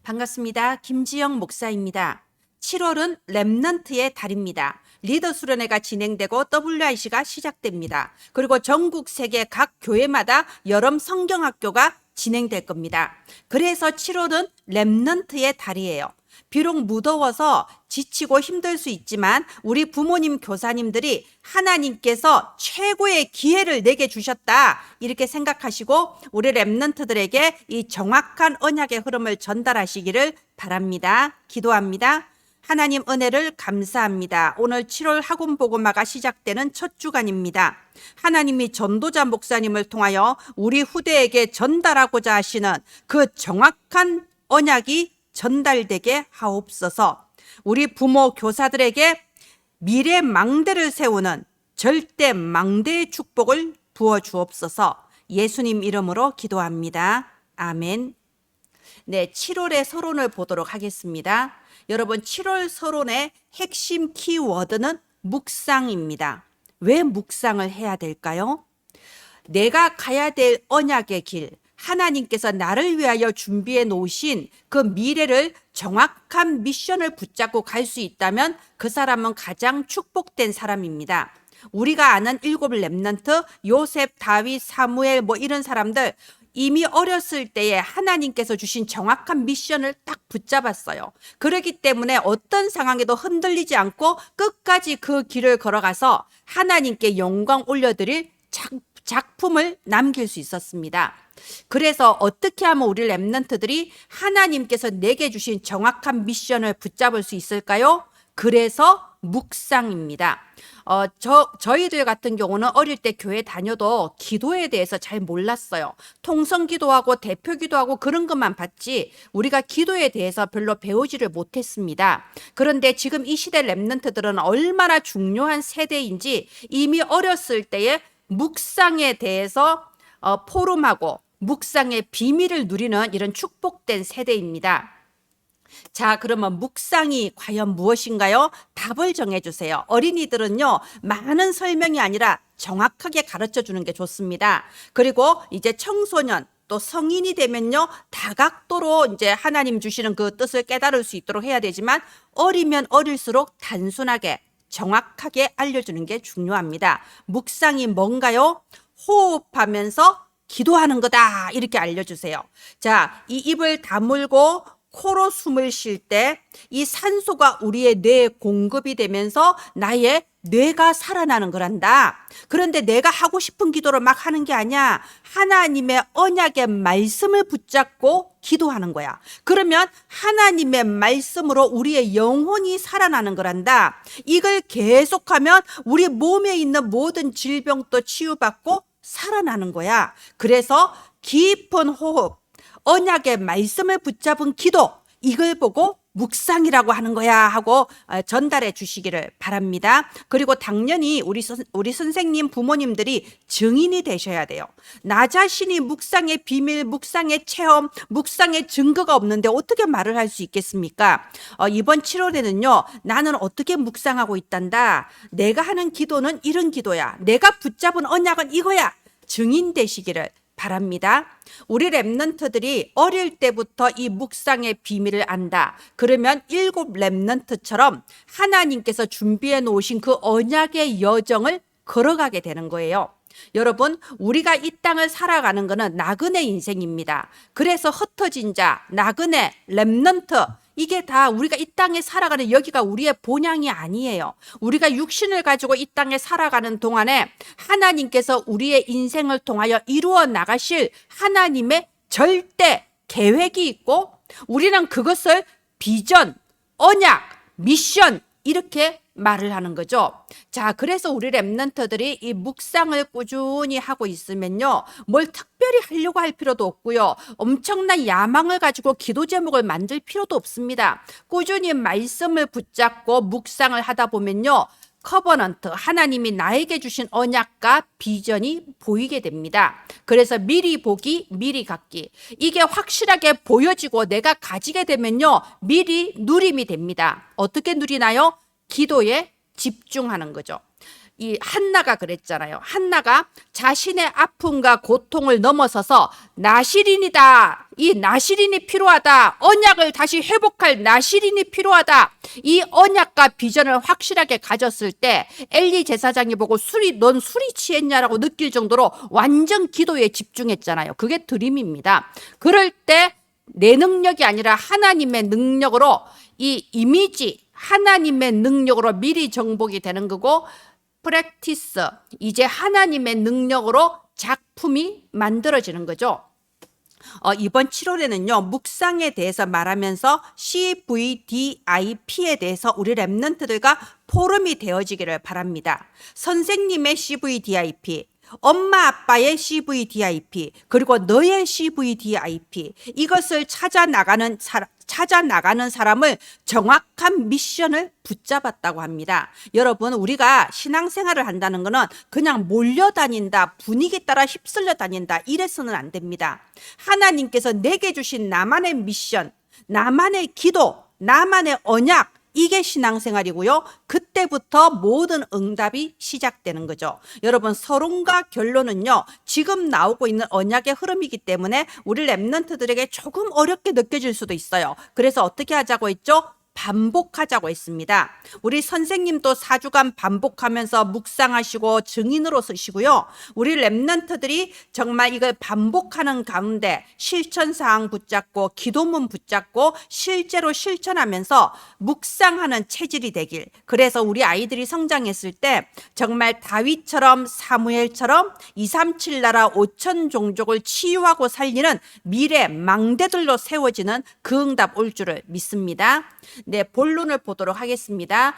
반갑습니다. 김지영 목사입니다. 7월은 렘넌트의 달입니다. 리더 수련회가 진행되고 WIC가 시작됩니다. 그리고 전국 세계 각 교회마다 여름 성경학교가 진행될 겁니다. 그래서 7월은 렘넌트의 달이에요. 비록 무더워서 지치고 힘들 수 있지만 우리 부모님 교사님들이 하나님께서 최고의 기회를 내게 주셨다 이렇게 생각하시고 우리 렘넌트들에게 이 정확한 언약의 흐름을 전달하시기를 바랍니다. 기도합니다. 하나님 은혜를 감사합니다. 오늘 7월 학원 복음화가 시작되는 첫 주간입니다. 하나님이 전도자 목사님을 통하여 우리 후대에게 전달하고자 하시는 그 정확한 언약이 전달되게 하옵소서. 우리 부모 교사들에게 미래 망대를 세우는 절대 망대의 축복을 부어 주옵소서. 예수님 이름으로 기도합니다. 아멘. 네, 7월의 서론을 보도록 하겠습니다. 여러분, 7월 서론의 핵심 키워드는 묵상입니다. 왜 묵상을 해야 될까요? 내가 가야 될 언약의 길, 하나님께서 나를 위하여 준비해 놓으신 그 미래를 정확한 미션을 붙잡고 갈 수 있다면 그 사람은 가장 축복된 사람입니다. 우리가 아는 7 렘넌트, 요셉, 다윗, 사무엘 이런 사람들 이미 어렸을 때에 하나님께서 주신 정확한 미션을 딱 붙잡았어요. 그렇기 때문에 어떤 상황에도 흔들리지 않고 끝까지 그 길을 걸어가서 하나님께 영광 올려드릴 작품을 남길 수 있었습니다. 그래서 어떻게 하면 우리 렘넌트들이 하나님께서 내게 주신 정확한 미션을 붙잡을 수 있을까요? 그래서 묵상입니다. 저희들 같은 경우는 어릴 때 교회 다녀도 기도에 대해서 잘 몰랐어요. 통성 기도하고 대표 기도하고 그런 것만 봤지 우리가 기도에 대해서 별로 배우지를 못했습니다. 그런데 지금 이 시대 렘넌트들은 얼마나 중요한 세대인지 이미 어렸을 때에 묵상에 대해서 포럼하고 묵상의 비밀을 누리는 이런 축복된 세대입니다. 자, 그러면 묵상이 과연 무엇인가요? 답을 정해주세요. 어린이들은요, 많은 설명이 아니라 정확하게 가르쳐 주는 게 좋습니다. 그리고 이제 청소년, 또 성인이 되면요, 다각도로 이제 하나님 주시는 그 뜻을 깨달을 수 있도록 해야 되지만 어리면 어릴수록 단순하게 정확하게 알려주는 게 중요합니다. 묵상이 뭔가요? 호흡하면서 기도하는 거다 이렇게 알려주세요. 자, 이 입을 다물고 코로 숨을 쉴 때 이 산소가 우리의 뇌에 공급이 되면서 나의 뇌가 살아나는 거란다. 그런데 내가 하고 싶은 기도를 막 하는 게 아니야. 하나님의 언약의 말씀을 붙잡고 기도하는 거야. 그러면 하나님의 말씀으로 우리의 영혼이 살아나는 거란다. 이걸 계속하면 우리 몸에 있는 모든 질병도 치유받고 살아나는 거야. 그래서 깊은 호흡, 언약의 말씀을 붙잡은 기도, 이걸 보고 묵상이라고 하는 거야 하고 전달해 주시기를 바랍니다. 그리고 당연히 우리 선생님 부모님들이 증인이 되셔야 돼요. 나 자신이 묵상의 비밀, 묵상의 체험, 묵상의 증거가 없는데 어떻게 말을 할 수 있겠습니까? 이번 7월에는요, 나는 어떻게 묵상하고 있단다. 내가 하는 기도는 이런 기도야. 내가 붙잡은 언약은 이거야. 증인 되시기를 바랍니다. 우리 렘넌트들이 어릴 때부터 이 묵상의 비밀을 안다. 그러면 7 렘넌트처럼 하나님께서 준비해 놓으신 그 언약의 여정을 걸어가게 되는 거예요. 여러분, 우리가 이 땅을 살아가는 것은 나그네 인생입니다. 그래서 흩어진 자, 나그네, 렘넌트, 이게 다 우리가 이 땅에 살아가는 여기가 우리의 본향이 아니에요. 우리가 육신을 가지고 이 땅에 살아가는 동안에 하나님께서 우리의 인생을 통하여 이루어 나가실 하나님의 절대 계획이 있고 우리는 그것을 비전, 언약, 미션 이렇게 말을 하는 거죠. 자, 그래서 우리 렘넌트들이 이 묵상을 꾸준히 하고 있으면요, 뭘 특별히 하려고 할 필요도 없고요, 엄청난 야망을 가지고 기도 제목을 만들 필요도 없습니다. 꾸준히 말씀을 붙잡고 묵상을 하다 보면요, 커버넌트, 하나님이 나에게 주신 언약과 비전이 보이게 됩니다. 그래서 미리 보기, 미리 갖기. 이게 확실하게 보여지고 내가 가지게 되면요, 미리 누림이 됩니다. 어떻게 누리나요? 기도에 집중하는 거죠. 이 한나가 그랬잖아요. 한나가 자신의 아픔과 고통을 넘어서서 나시린이다. 이 나시린이 필요하다. 언약을 다시 회복할 나시린이 필요하다. 이 언약과 비전을 확실하게 가졌을 때 엘리 제사장이 보고 넌 술이 취했냐라고 느낄 정도로 완전 기도에 집중했잖아요. 그게 드림입니다. 그럴 때 내 능력이 아니라 하나님의 능력으로 이 이미지, 하나님의 능력으로 미리 정복이 되는 거고, 프랙티스, 이제 하나님의 능력으로 작품이 만들어지는 거죠. 이번 7월에는요, 묵상에 대해서 말하면서 CVDIP에 대해서 우리 랩런트들과 포럼이 되어지기를 바랍니다. 선생님의 CVDIP, 엄마 아빠의 CVDIP, 그리고 너의 CVDIP, 이것을 찾아나가는 사람을 정확한 미션을 붙잡았다고 합니다. 여러분, 우리가 신앙생활을 한다는 것은 그냥 몰려다닌다, 분위기 따라 휩쓸려 다닌다, 이래서는 안 됩니다. 하나님께서 내게 주신 나만의 미션, 나만의 기도, 나만의 언약, 이게 신앙생활이고요. 그때부터 모든 응답이 시작되는 거죠. 여러분, 서론과 결론은요, 지금 나오고 있는 언약의 흐름이기 때문에 우리 랩런트들에게 조금 어렵게 느껴질 수도 있어요. 그래서 어떻게 하자고 했죠? 반복하자고 했습니다. 우리 선생님도 4주간 반복하면서 묵상하시고 증인으로 쓰시고요. 우리 랩런트들이 정말 이걸 반복하는 가운데 실천사항 붙잡고 기도문 붙잡고 실제로 실천하면서 묵상하는 체질이 되길. 그래서 우리 아이들이 성장했을 때 정말 다윗처럼 사무엘처럼 237 나라 5천 종족을 치유하고 살리는 미래 망대들로 세워지는 그 응답 올 줄을 믿습니다. 네, 본론을 보도록 하겠습니다.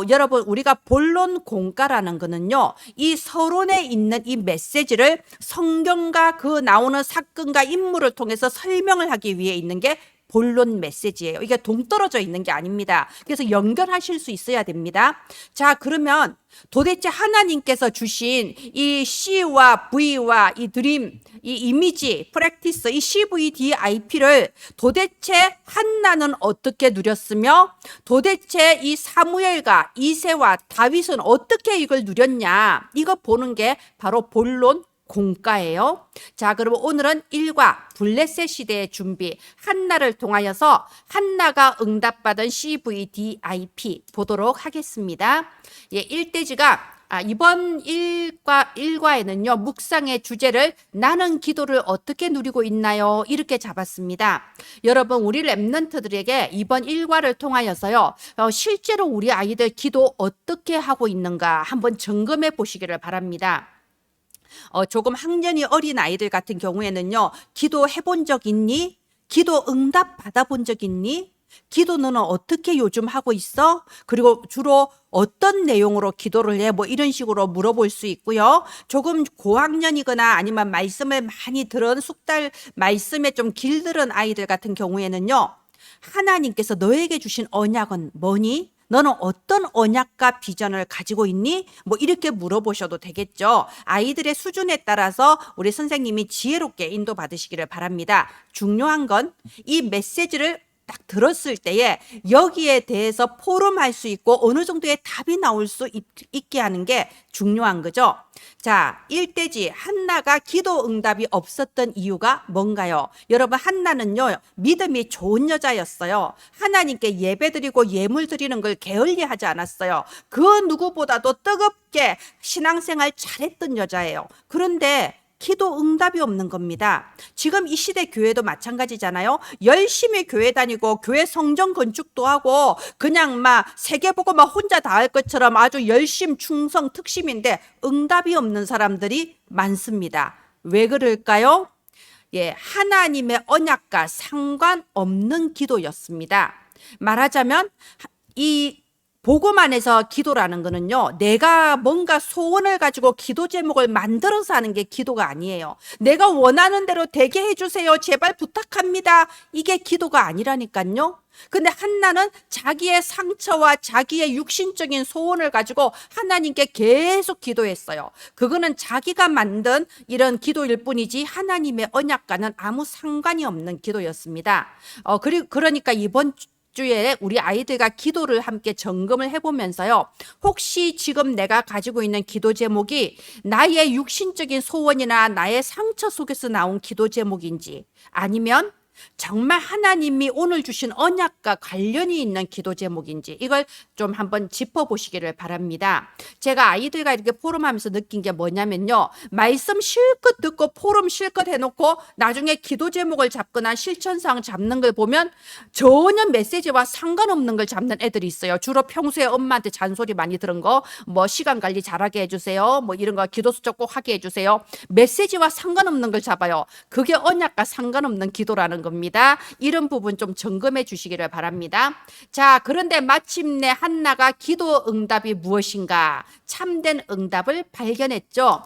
여러분, 우리가 본론 공과라는 거는요, 이 서론에 있는 이 메시지를 성경과 그 나오는 사건과 인물을 통해서 설명을 하기 위해 있는 게 본론 메시지예요. 이게 동떨어져 있는 게 아닙니다. 그래서 연결하실 수 있어야 됩니다. 자, 그러면 도대체 하나님께서 주신 이 C와 V와 이 드림, 이 이미지, 프랙티스, 이 CVDIP를 도대체 한나는 어떻게 누렸으며 도대체 이 사무엘과 이새와 다윗은 어떻게 이걸 누렸냐, 이거 보는 게 바로 본론 공과예요. 자, 그럼 오늘은 1과 블레셋 시대의 준비, 한나를 통하여서 한나가 응답받은 CVDIP 보도록 하겠습니다. 예, 1대지가 이번 1과에는요, 묵상의 주제를 나는 기도를 어떻게 누리고 있나요? 이렇게 잡았습니다. 여러분, 우리 랩런트들에게 이번 1과를 통하여서요, 실제로 우리 아이들 기도 어떻게 하고 있는가 한번 점검해 보시기를 바랍니다. 조금 학년이 어린 아이들 같은 경우에는요, 기도 해본 적 있니? 기도 응답 받아본 적 있니? 기도 너는 어떻게 요즘 하고 있어? 그리고 주로 어떤 내용으로 기도를 해? 뭐 이런 식으로 물어볼 수 있고요. 조금 고학년이거나 아니면 말씀을 많이 들은 숙달 말씀에 좀 길들은 아이들 같은 경우에는요, 하나님께서 너에게 주신 언약은 뭐니? 너는 어떤 언약과 비전을 가지고 있니? 뭐 이렇게 물어보셔도 되겠죠. 아이들의 수준에 따라서 우리 선생님이 지혜롭게 인도받으시기를 바랍니다. 중요한 건 이 메시지를 딱 들었을 때에 여기에 대해서 포럼할 수 있고 어느 정도의 답이 나올 수 있게 하는 게 중요한 거죠. 자, 1대지 한나가 기도 응답이 없었던 이유가 뭔가요? 여러분, 한나는요, 믿음이 좋은 여자였어요. 하나님께 예배드리고 예물 드리는 걸 게을리하지 않았어요. 그 누구보다도 뜨겁게 신앙생활 잘했던 여자예요. 그런데 기도 응답이 없는 겁니다. 지금 이 시대 교회도 마찬가지잖아요. 열심히 교회 다니고 교회 성전 건축도 하고 그냥 막 세계보고 막 혼자 다 할 것처럼 아주 열심 충성 특심인데 응답이 없는 사람들이 많습니다. 왜 그럴까요? 예, 하나님의 언약과 상관없는 기도였습니다. 말하자면 이 복음 안에서 기도라는 거는요, 내가 뭔가 소원을 가지고 기도 제목을 만들어서 하는 게 기도가 아니에요. 내가 원하는 대로 되게 해주세요, 제발 부탁합니다, 이게 기도가 아니라니까요. 근데 한나는 자기의 상처와 자기의 육신적인 소원을 가지고 하나님께 계속 기도했어요. 그거는 자기가 만든 이런 기도일 뿐이지 하나님의 언약과는 아무 상관이 없는 기도였습니다. 그러니까 이번 주 주에 우리 아이들과 기도를 함께 점검을 해보면서요. 혹시 지금 내가 가지고 있는 기도 제목이 나의 육신적인 소원이나 나의 상처 속에서 나온 기도 제목인지, 아니면 정말 하나님이 오늘 주신 언약과 관련이 있는 기도 제목인지, 이걸 좀 한번 짚어보시기를 바랍니다. 제가 아이들과 이렇게 포럼하면서 느낀 게 뭐냐면요, 말씀 실컷 듣고 포럼 실컷 해놓고 나중에 기도 제목을 잡거나 실천사항 잡는 걸 보면 전혀 메시지와 상관없는 걸 잡는 애들이 있어요. 주로 평소에 엄마한테 잔소리 많이 들은 거, 뭐 시간 관리 잘하게 해주세요, 뭐 이런 거 기도 수적 꼭 하게 해주세요. 메시지와 상관없는 걸 잡아요. 그게 언약과 상관없는 기도라는 겁니다. 이런 부분 좀 점검해 주시기를 바랍니다. 자, 그런데 마침내 한나가 기도 응답이 무엇인가? 참된 응답을 발견했죠.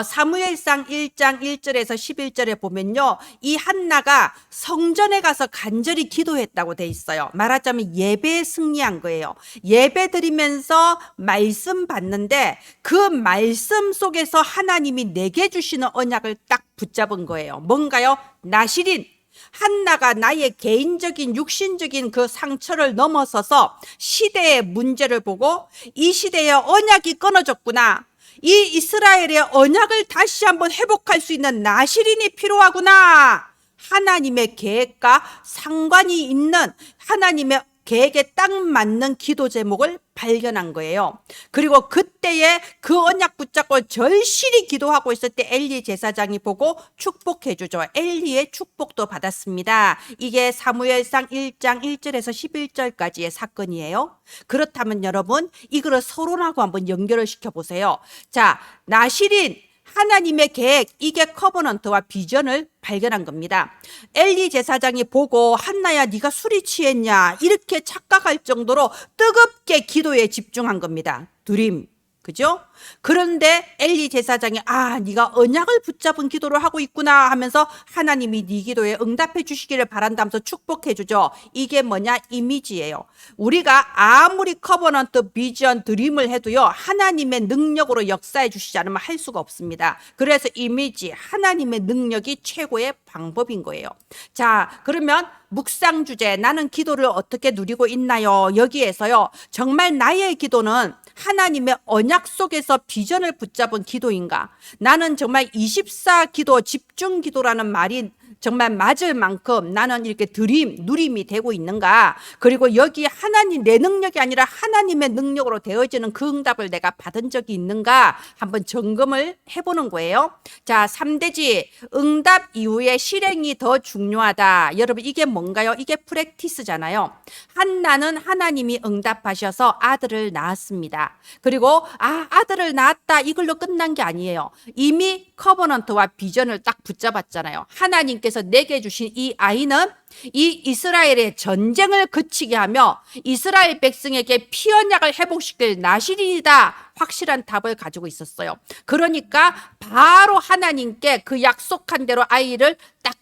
사무엘상 1장 1절에서 11절에 보면요, 이 한나가 성전에 가서 간절히 기도했다고 돼 있어요. 말하자면 예배에 승리한 거예요. 예배 드리면서 말씀 받는데 그 말씀 속에서 하나님이 내게 주시는 언약을 딱 붙잡은 거예요. 뭔가요? 나실인 한나가 나의 개인적인 육신적인 그 상처를 넘어서서 시대의 문제를 보고 이 시대의 언약이 끊어졌구나, 이 이스라엘의 언약을 다시 한번 회복할 수 있는 나실인이 필요하구나, 하나님의 계획과 상관이 있는 하나님의 계획에 딱 맞는 기도 제목을 발견한 거예요. 그리고 그때에 그 언약 붙잡고 절실히 기도하고 있을 때 엘리 제사장이 보고 축복해 주죠. 엘리의 축복도 받았습니다. 이게 사무엘상 1장 1절에서 11절까지의 사건이에요. 그렇다면 여러분, 이거를 서론하고 한번 연결을 시켜보세요. 자, 나실인 하나님의 계획, 이게 커버넌트와 비전을 발견한 겁니다. 엘리 제사장이 보고 한나야 네가 술이 취했냐 이렇게 착각할 정도로 뜨겁게 기도에 집중한 겁니다. 드림, 그죠? 그런데 엘리 제사장이 네가 언약을 붙잡은 기도를 하고 있구나 하면서 하나님이 네 기도에 응답해 주시기를 바란다면서 축복해 주죠. 이게 뭐냐? 이미지예요. 우리가 아무리 커버넌트, 비전, 드림을 해도요, 하나님의 능력으로 역사해 주시지 않으면 할 수가 없습니다. 그래서 이미지, 하나님의 능력이 최고의 방법인 거예요. 자, 그러면 묵상 주제, 나는 기도를 어떻게 누리고 있나요? 여기에서요, 정말 나의 기도는 하나님의 언약 속에서 비전을 붙잡은 기도인가? 나는 정말 24 기도, 집중 기도라는 말이 정말 맞을 만큼 나는 이렇게 누림이 되고 있는가? 그리고 여기 하나님, 내 능력이 아니라 하나님의 능력으로 되어지는 그 응답을 내가 받은 적이 있는가? 한번 점검을 해보는 거예요. 자, 3대지, 응답 이후에 실행이 더 중요하다. 여러분, 이게 뭔가요? 이게 프랙티스잖아요. 한나는 하나님이 응답하셔서 아들을 낳았습니다. 그리고 아들을 낳았다, 이걸로 끝난 게 아니에요. 이미 커버넌트와 비전을 딱 붙잡았잖아요. 하나님께서 내게 주신 이 아이는 이 이스라엘의 전쟁을 그치게 하며 이스라엘 백성에게 피언약을 회복시킬 나실인이다, 확실한 답을 가지고 있었어요. 그러니까 바로 하나님께 그 약속한 대로 아이를 딱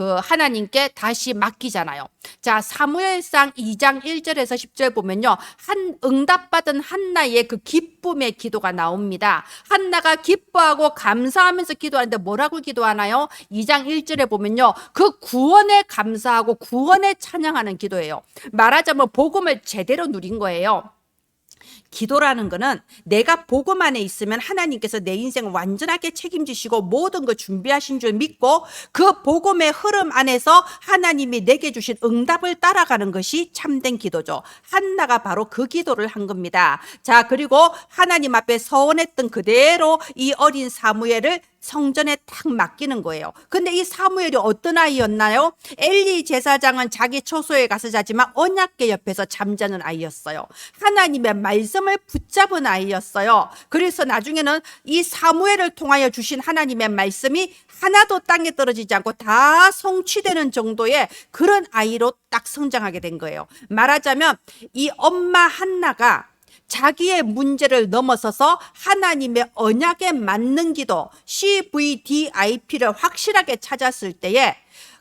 하나님께 다시 맡기잖아요. 자, 사무엘상 2장 1절에서 10절 보면요, 응답받은 한나의 그 기쁨의 기도가 나옵니다. 한나가 기뻐하고 감사하면서 기도하는데 뭐라고 기도하나요? 2장 1절에 보면요, 그 구원에 감사하고 구원에 찬양하는 기도예요. 말하자면 복음을 제대로 누린 거예요. 기도라는 거는 내가 복음 안에 있으면 하나님께서 내 인생을 완전하게 책임지시고 모든 거 준비하신 줄 믿고 그 복음의 흐름 안에서 하나님이 내게 주신 응답을 따라가는 것이 참된 기도죠. 한나가 바로 그 기도를 한 겁니다. 자, 그리고 하나님 앞에 서원했던 그대로 이 어린 사무엘을 성전에 탁 맡기는 거예요. 근데 이 사무엘이 어떤 아이였나요? 엘리 제사장은 자기 처소에 가서 자지만 언약궤 옆에서 잠자는 아이였어요. 하나님의 말씀을 붙잡은 아이였어요. 그래서 나중에는 이 사무엘을 통하여 주신 하나님의 말씀이 하나도 땅에 떨어지지 않고 다 성취되는 정도의 그런 아이로 딱 성장하게 된 거예요. 말하자면 이 엄마 한나가 자기의 문제를 넘어서서 하나님의 언약에 맞는 기도, CVDIP를 확실하게 찾았을 때에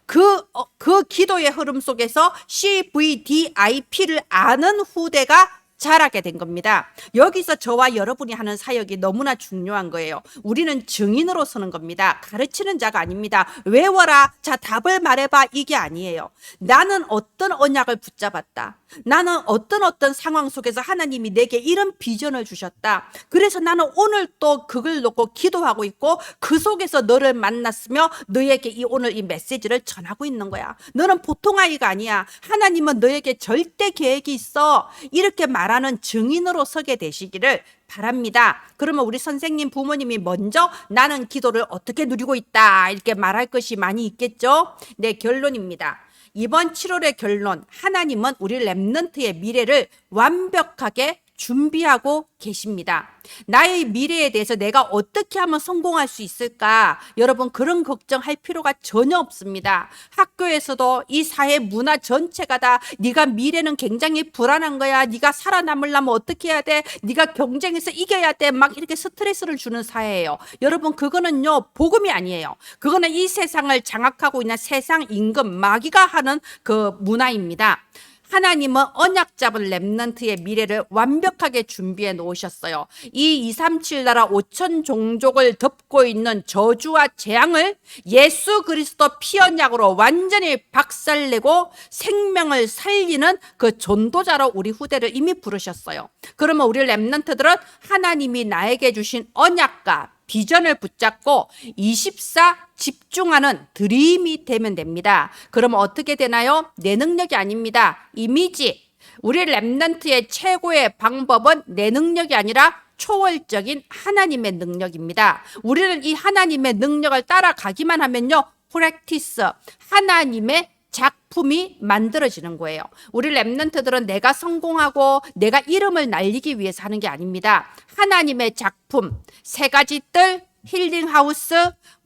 그 기도의 흐름 속에서 CVDIP를 아는 후대가 자라게 된 겁니다. 여기서 저와 여러분이 하는 사역이 너무나 중요한 거예요. 우리는 증인으로 서는 겁니다. 가르치는 자가 아닙니다. 외워라, 자 답을 말해봐, 이게 아니에요. 나는 어떤 언약을 붙잡았다. 나는 어떤 상황 속에서 하나님이 내게 이런 비전을 주셨다. 그래서 나는 오늘 또 그걸 놓고 기도하고 있고 그 속에서 너를 만났으며 너에게 오늘 이 메시지를 전하고 있는 거야. 너는 보통 아이가 아니야. 하나님은 너에게 절대 계획이 있어. 이렇게 말하는 증인으로 서게 되시기를 바랍니다. 그러면 우리 선생님, 부모님이 먼저 나는 기도를 어떻게 누리고 있다 이렇게 말할 것이 많이 있겠죠. 네, 결론입니다. 이번 7월의 결론, 하나님은 우리 렘넌트의 미래를 완벽하게 준비하고 계십니다. 나의 미래에 대해서 내가 어떻게 하면 성공할 수 있을까? 여러분, 그런 걱정할 필요가 전혀 없습니다. 학교에서도 이 사회 문화 전체가 다 네가 미래는 굉장히 불안한 거야. 네가 살아남으려면 어떻게 해야 돼? 네가 경쟁에서 이겨야 돼. 막 이렇게 스트레스를 주는 사회예요. 여러분, 그거는요, 복음이 아니에요. 그거는 이 세상을 장악하고 있는 세상 임금 마귀가 하는 그 문화입니다. 하나님은 언약 잡은 렘넌트의 미래를 완벽하게 준비해 놓으셨어요. 이 237 나라 5천 종족을 덮고 있는 저주와 재앙을 예수 그리스도 피 언약으로 완전히 박살내고 생명을 살리는 그 전도자로 우리 후대를 이미 부르셨어요. 그러면 우리 렘넌트들은 하나님이 나에게 주신 언약과 비전을 붙잡고 24 집중하는 드림이 되면 됩니다. 그러면 어떻게 되나요? 내 능력이 아닙니다. 이미지. 우리 렘넌트의 최고의 방법은 내 능력이 아니라 초월적인 하나님의 능력입니다. 우리는 이 하나님의 능력을 따라가기만 하면요, 프랙티스, 하나님의 작품이 만들어지는 거예요. 우리 렘넌트들은 내가 성공하고 내가 이름을 날리기 위해서 하는 게 아닙니다. 하나님의 작품, 세 가지 뜰, 힐링 하우스,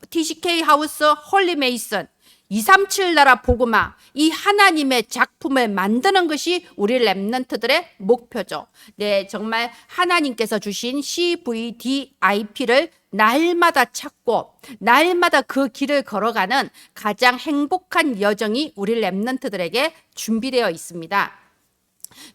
TCK 하우스, 홀리 메이슨, 237 나라 복음화, 이 하나님의 작품을 만드는 것이 우리 렘넌트들의 목표죠. 네, 정말 하나님께서 주신 CVDIP를 날마다 찾고 날마다 그 길을 걸어가는 가장 행복한 여정이 우리 렘넌트들에게 준비되어 있습니다.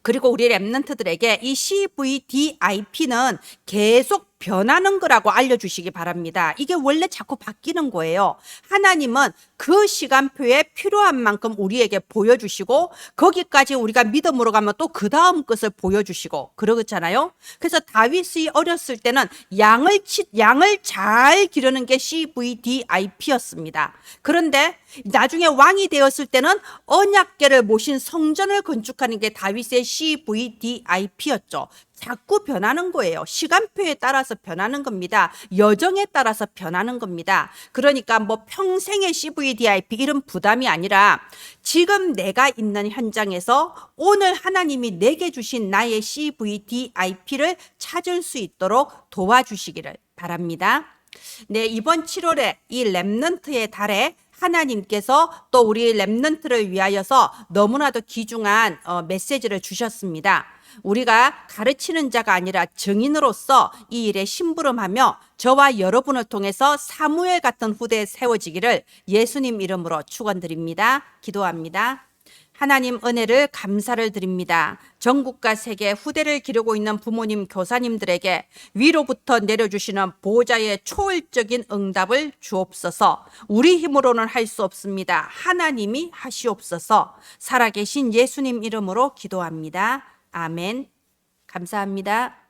그리고 우리 렘넌트들에게 이 CVDIP는 계속 변하는 거라고 알려주시기 바랍니다. 이게 원래 자꾸 바뀌는 거예요. 하나님은 그 시간표에 필요한 만큼 우리에게 보여주시고 거기까지 우리가 믿음으로 가면 또 그 다음 것을 보여주시고 그러잖아요. 그래서 다윗이 어렸을 때는 양을 잘 기르는 게 CVDIP였습니다. 그런데 나중에 왕이 되었을 때는 언약궤를 모신 성전을 건축하는 게 다윗의 CVDIP였죠. 자꾸 변하는 거예요. 시간표에 따라서 변하는 겁니다. 여정에 따라서 변하는 겁니다. 그러니까 뭐 평생의 CVDIP 이런 부담이 아니라 지금 내가 있는 현장에서 오늘 하나님이 내게 주신 나의 CVDIP를 찾을 수 있도록 도와주시기를 바랍니다. 네, 이번 7월에 이 렘넌트의 달에 하나님께서 또 우리 렘넌트를 위하여서 너무나도 귀중한 메시지를 주셨습니다. 우리가 가르치는 자가 아니라 증인으로서 이 일에 심부름하며 저와 여러분을 통해서 사무엘 같은 후대에 세워지기를 예수님 이름으로 축원드립니다. 기도합니다. 하나님 은혜를 감사를 드립니다. 전국과 세계 후대를 기르고 있는 부모님, 교사님들에게 위로부터 내려주시는 보호자의 초월적인 응답을 주옵소서. 우리 힘으로는 할 수 없습니다. 하나님이 하시옵소서. 살아계신 예수님 이름으로 기도합니다. 아멘. 감사합니다.